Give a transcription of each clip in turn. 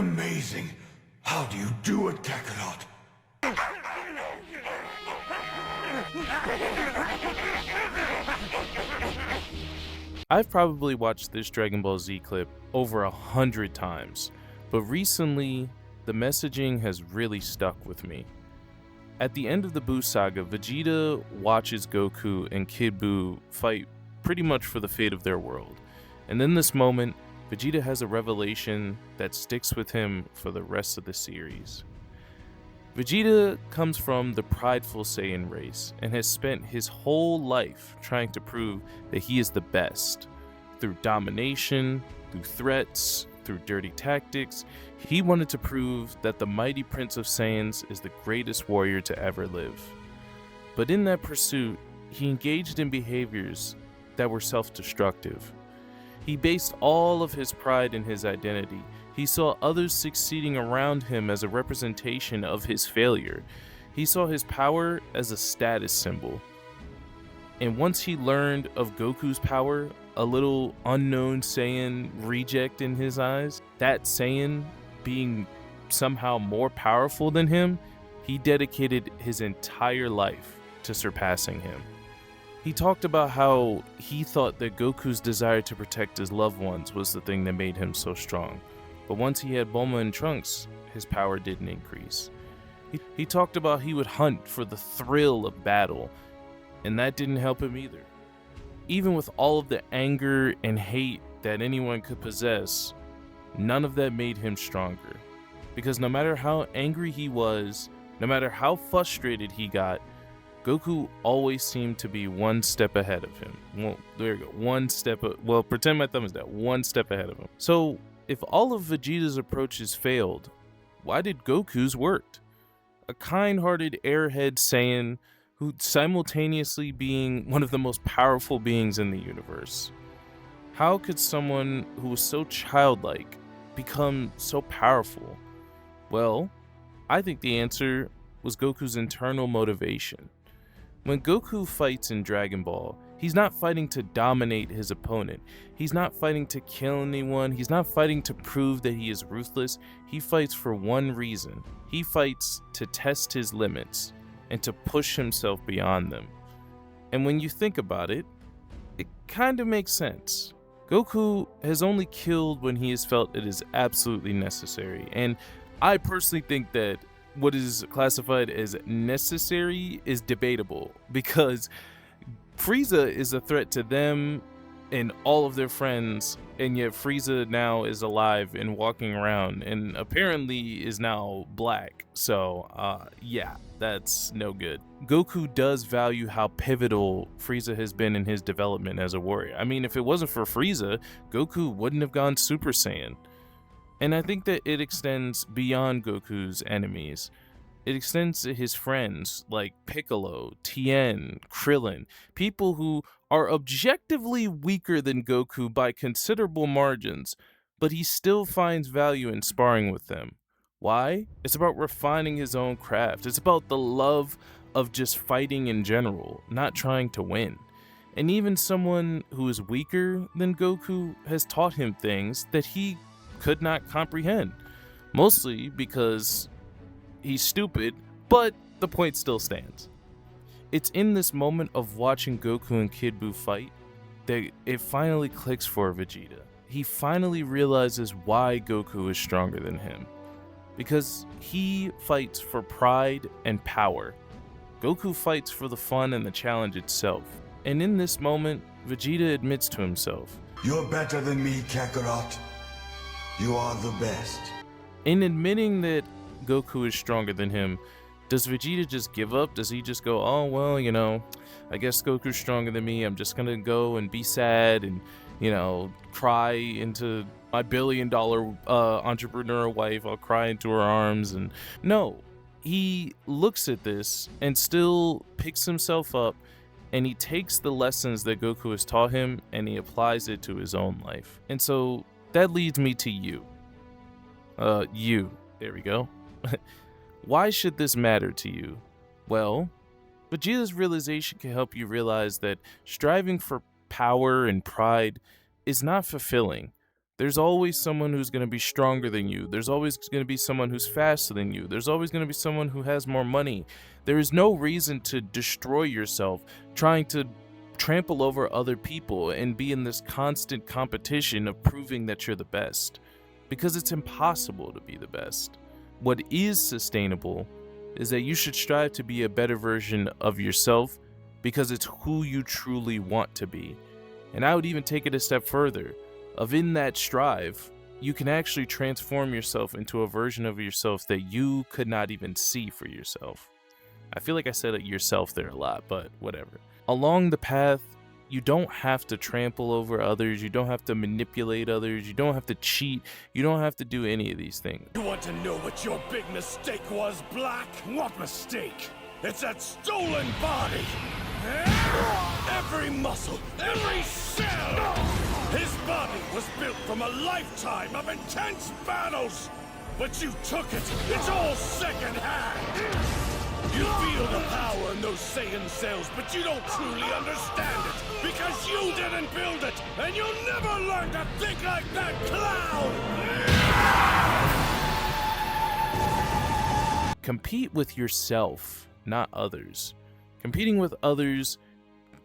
Amazing. How do you do it, Kakarot? I've probably watched this Dragon Ball Z clip over 100 times, but recently, the messaging has really stuck with me. At the end of the Buu saga, Vegeta watches Goku and Kid Buu fight pretty much for the fate of their world. And in this moment, Vegeta has a revelation that sticks with him for the rest of the series. Vegeta comes from the prideful Saiyan race and has spent his whole life trying to prove that he is the best. Through domination, through threats, through dirty tactics, he wanted to prove that the mighty Prince of Saiyans is the greatest warrior to ever live. But in that pursuit, he engaged in behaviors that were self-destructive. He based all of his pride in his identity. He saw others succeeding around him as a representation of his failure. He saw his power as a status symbol. And once he learned of Goku's power, a little unknown Saiyan reject in his eyes, that Saiyan being somehow more powerful than him, he dedicated his entire life to surpassing him. He talked about how he thought that Goku's desire to protect his loved ones was the thing that made him so strong. But once he had Bulma and Trunks, his power didn't increase. He talked about he would hunt for the thrill of battle, and that didn't help him either. Even with all of the anger and hate that anyone could possess, none of that made him stronger. Because no matter how angry he was, no matter how frustrated he got, Goku always seemed to be one step ahead of him. Well, there you go. Pretend my thumb is down. One step ahead of him. So, if all of Vegeta's approaches failed, why did Goku's worked? A kind-hearted airhead Saiyan who simultaneously being one of the most powerful beings in the universe. How could someone who was so childlike become so powerful? Well, I think the answer was Goku's internal motivation. When Goku fights in Dragon Ball, he's not fighting to dominate his opponent. He's not fighting to kill anyone. He's not fighting to prove that he is ruthless. He fights for one reason. He fights to test his limits and to push himself beyond them. And when you think about it, it kind of makes sense. Goku has only killed when he has felt it is absolutely necessary. And I personally think that what is classified as necessary is debatable, because Frieza is a threat to them and all of their friends, and yet Frieza now is alive and walking around and apparently is now black. So yeah, that's no good. Goku does value how pivotal Frieza has been in his development as a warrior. I mean, if it wasn't for Frieza, Goku wouldn't have gone Super Saiyan. And I think that it extends beyond Goku's enemies. It extends to his friends like Piccolo, Tien, Krillin, people who are objectively weaker than Goku by considerable margins, but he still finds value in sparring with them. Why? It's about refining his own craft. It's about the love of just fighting in general, not trying to win. And even someone who is weaker than Goku has taught him things that he could not comprehend, mostly because he's stupid, but the point still stands. It's in this moment of watching Goku and Kid Buu fight that it finally clicks for Vegeta. He finally realizes why Goku is stronger than him, because he fights for pride and power. Goku fights for the fun and the challenge itself. And in this moment, Vegeta admits to himself, "You're better than me, Kakarot. You are the best." in admitting that Goku is stronger than him, does Vegeta just give up? Does he just go, oh, well, I guess Goku's stronger than me. I'm just gonna go and be sad and, cry into my billion-dollar entrepreneur wife. I'll cry into her arms. And no, he looks at this and still picks himself up, and he takes the lessons that Goku has taught him and he applies it to his own life. And so that leads me to you. There we go. Why should this matter to you? Well, Vegeta's realization can help you realize that striving for power and pride is not fulfilling. There's always someone who's going to be stronger than you. There's always going to be someone who's faster than you. There's always going to be someone who has more money. There is no reason to destroy yourself trying to trample over other people and be in this constant competition of proving that you're the best, because it's impossible to be the best. What is sustainable is that you should strive to be a better version of yourself because it's who you truly want to be. And I would even take it a step further. In that strive, you can actually transform yourself into a version of yourself that you could not even see for yourself. I feel like I said it yourself there a lot, but whatever. Along the path, you don't have to trample over others. You don't have to manipulate others. You don't have to cheat. You don't have to do any of these things. You want to know what your big mistake was, Black? What mistake? It's that stolen body! Every muscle, every cell! His body was built from a lifetime of intense battles! But you took it! It's all second-hand! You feel the power in those Saiyan cells, but you don't truly understand it! Because you didn't build it! And you'll never learn to think like that clown! Compete with yourself, not others. Competing with others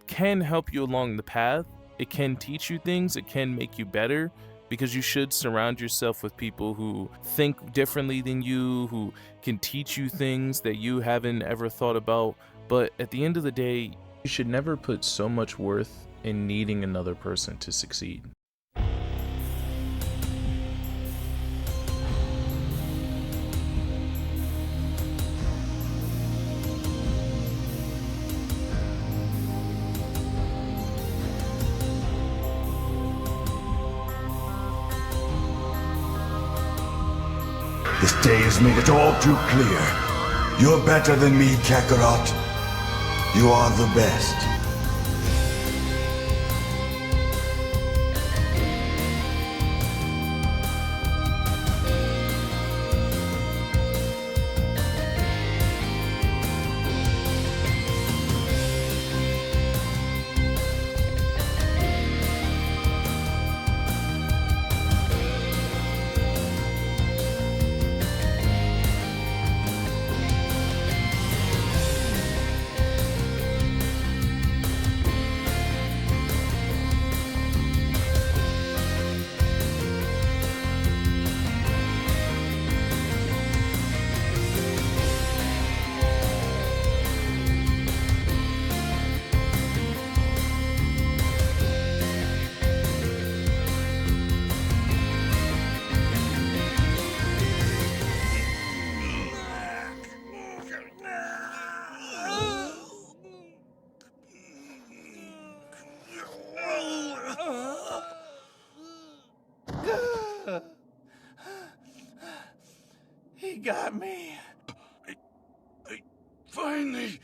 can help you along the path. It can teach you things. It can make you better, because you should surround yourself with people who think differently than you, who can teach you things that you haven't ever thought about. But at the end of the day, you should never put so much worth in needing another person to succeed. This day has made it all too clear. You're better than me, Kakarot. You are the best. He got me. I finally